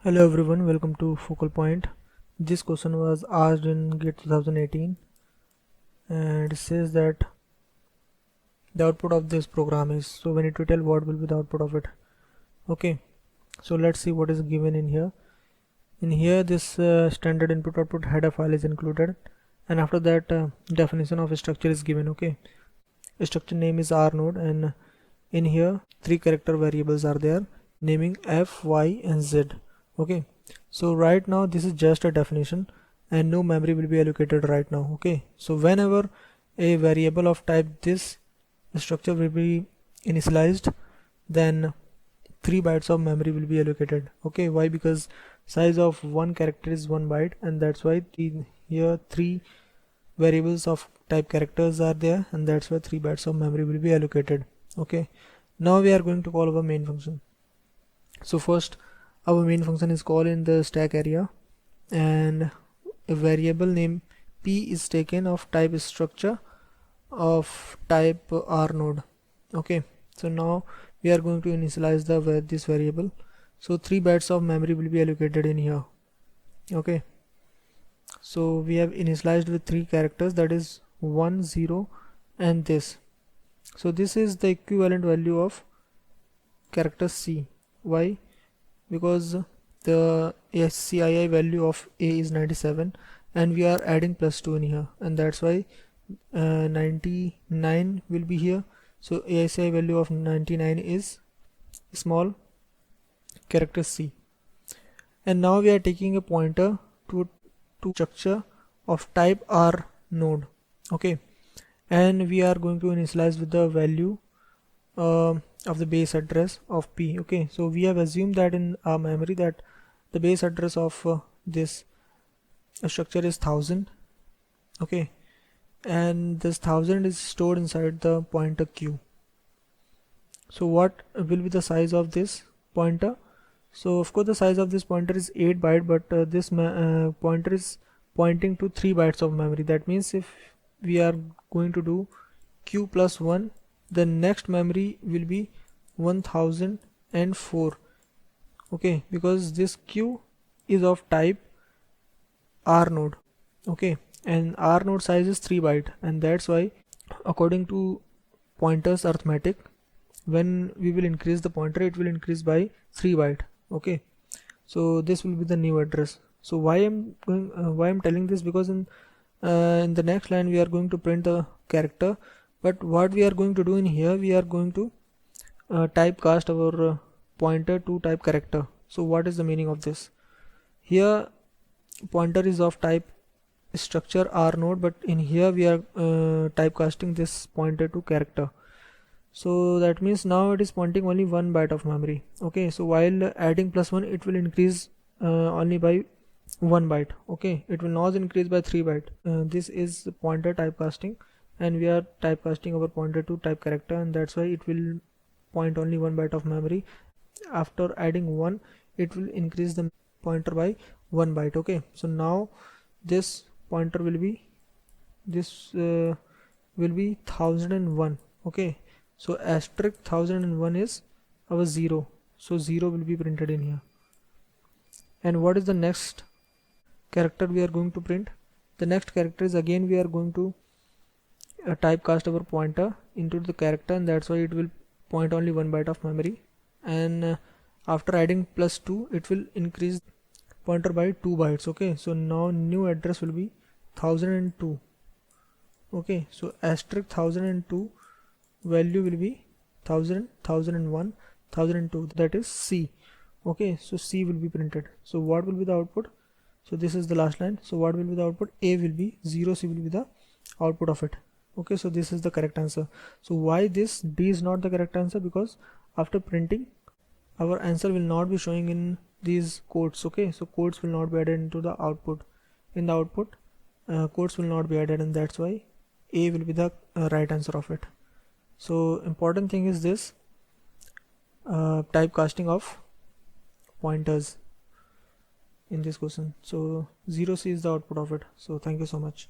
Hello everyone, welcome to Focal Point. This question was asked in GATE 2018 and it says that the output of this program is, so we need to tell what will be the output of it. Okay, so let's see what is given in here. In here this standard input output header file is included, and after that definition of structure is given. Okay, structure name is R node, and in here 3 character variables are there naming F, Y and Z. Okay, so right now this is just a definition and no memory will be allocated right now. Okay, so whenever a variable of type this structure will be initialized, then 3 bytes of memory will be allocated. Okay, why? Because size of one character is 1 byte, and that's why here 3 variables of type characters are there, and that's why 3 bytes of memory will be allocated. Okay, now we are going to call our main function. So first our main function is called in the stack area, and a variable name p is taken of type structure of type R node. Okay, so now we are going to initialize this variable, so 3 bytes of memory will be allocated in here. Okay, so we have initialized with 3 characters, that is 1, 0 and this. So this is the equivalent value of character C. Why? Because the ACII value of A is 97 and we are adding +2 in here, and that's why 99 will be here. So ACII value of 99 is small character C. And now we are taking a pointer to structure of type R node. Okay, and we are going to initialize with the value of the base address of P. Okay, so we have assumed that in our memory that the base address of this structure is 1000. Okay, and this 1000 is stored inside the pointer Q. So what will be the size of this pointer? So of course the size of this pointer is 8 byte, but this pointer is pointing to 3 bytes of memory. That means if we are going to do Q plus 1, the next memory will be 1004. Okay, because this Q is of type R node. Okay, and R node size is 3 byte, and that's why according to pointers arithmetic, when we will increase the pointer, it will increase by 3 byte. Okay, so this will be the new address. So why I'm telling this, because in the next line we are going to print the character, but what we are going to do in here, we are going to typecast our pointer to type character. So what is the meaning of this? Here pointer is of type structure R node, but in here we are typecasting this pointer to character. So that means now it is pointing only 1 byte of memory. Okay, so while adding +1, it will increase only by 1 byte. Okay, it will not increase by 3 byte. This is pointer typecasting, and we are typecasting our pointer to type character, and that's why it will point only 1 byte of memory. After adding 1, it will increase the pointer by 1 byte. Okay, so now this pointer will be 1001. Okay, so asterisk 1001 is our 0, so 0 will be printed in here. And what is the next character we are going to print? The next character is, again we are going to typecast our pointer into the character, and that's why it will point only 1 byte of memory, and after adding +2, it will increase pointer by 2 bytes. Okay, so now new address will be 1002. Okay, so asterisk 1002 value will be 1000, 1001, 1002, that is C. Okay, so C will be printed. So what will be the output? So this is the last line. So what will be the output? A will be 0, C will be the output of it. Okay, so this is the correct answer. So why this D is not the correct answer? Because after printing, our answer will not be showing in these codes. Okay, so codes will not be added into the output. In the output, codes will not be added, and that's why A will be the right answer of it. So important thing is this typecasting of pointers in this question. So 0C is the output of it. So thank you so much.